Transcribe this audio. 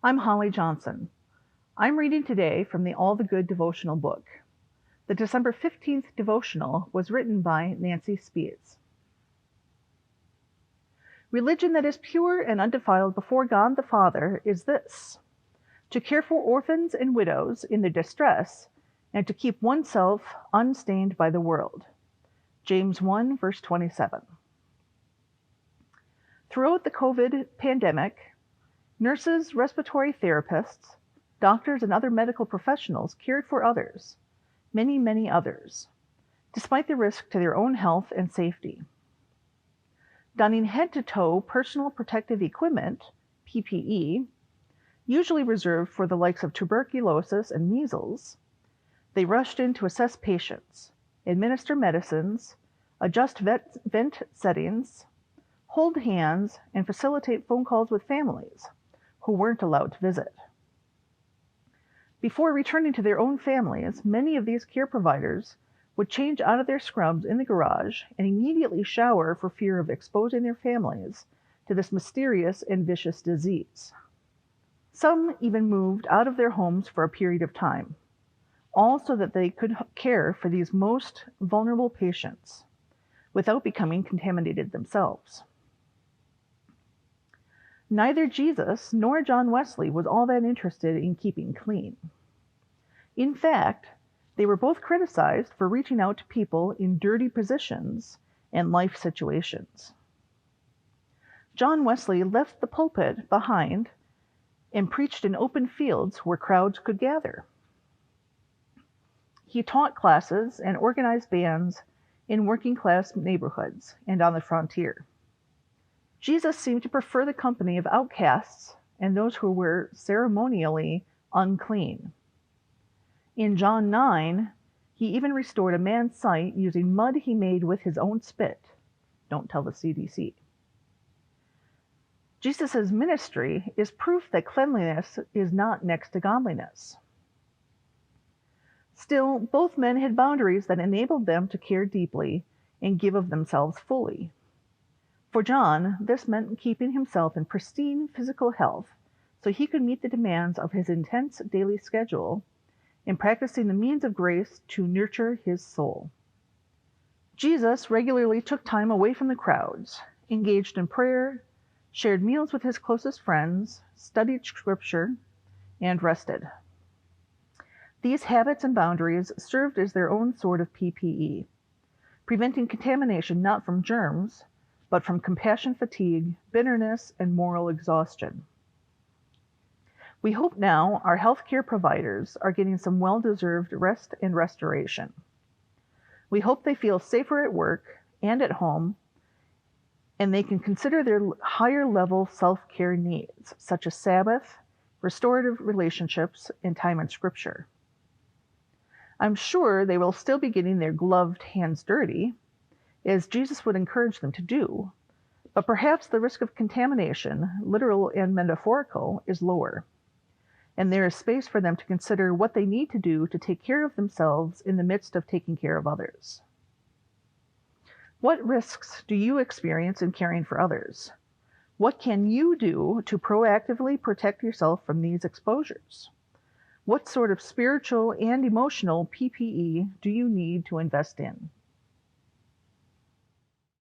I'm Holly Johnson. I'm reading today from the All the Good devotional book. The December 15th devotional was written by Nancy Speets. Religion that is pure and undefiled before God the Father is this: to care for orphans and widows in their distress, and to keep oneself unstained by the world. James 1, verse 27. Throughout the COVID pandemic, nurses, respiratory therapists, doctors, and other medical professionals cared for others, many others, despite the risk to their own health and safety. Donning head-to-toe personal protective equipment, PPE, usually reserved for the likes of tuberculosis and measles, they rushed in to assess patients, administer medicines, adjust vent settings, hold hands, and facilitate phone calls with families who weren't allowed to visit. Before returning to their own families, many of these care providers would change out of their scrubs in the garage and immediately shower for fear of exposing their families to this mysterious and vicious disease. Some even moved out of their homes for a period of time, all so that they could care for these most vulnerable patients without becoming contaminated themselves. Neither Jesus nor John Wesley was all that interested in keeping clean. In fact, they were both criticized for reaching out to people in dirty positions and life situations. John Wesley left the pulpit behind and preached in open fields where crowds could gather. He taught classes and organized bands in working-class neighborhoods and on the frontier. Jesus seemed to prefer the company of outcasts and those who were ceremonially unclean. In John 9, he even restored a man's sight using mud he made with his own spit. Don't tell the CDC. Jesus' ministry is proof that cleanliness is not next to godliness. Still, both men had boundaries that enabled them to care deeply and give of themselves fully. For John, this meant keeping himself in pristine physical health so he could meet the demands of his intense daily schedule and practicing the means of grace to nurture his soul. Jesus regularly took time away from the crowds, engaged in prayer, shared meals with his closest friends, studied scripture, and rested. These habits and boundaries served as their own sort of PPE, preventing contamination not from germs, but from compassion fatigue, bitterness, and moral exhaustion. We hope now our healthcare providers are getting some well-deserved rest and restoration. We hope they feel safer at work and at home, and they can consider their higher-level self-care needs, such as Sabbath, restorative relationships, and time in Scripture. I'm sure they will still be getting their gloved hands dirty, as Jesus would encourage them to do, but perhaps the risk of contamination, literal and metaphorical, is lower, and there is space for them to consider what they need to do to take care of themselves in the midst of taking care of others. What risks do you experience in caring for others? What can you do to proactively protect yourself from these exposures? What sort of spiritual and emotional PPE do you need to invest in?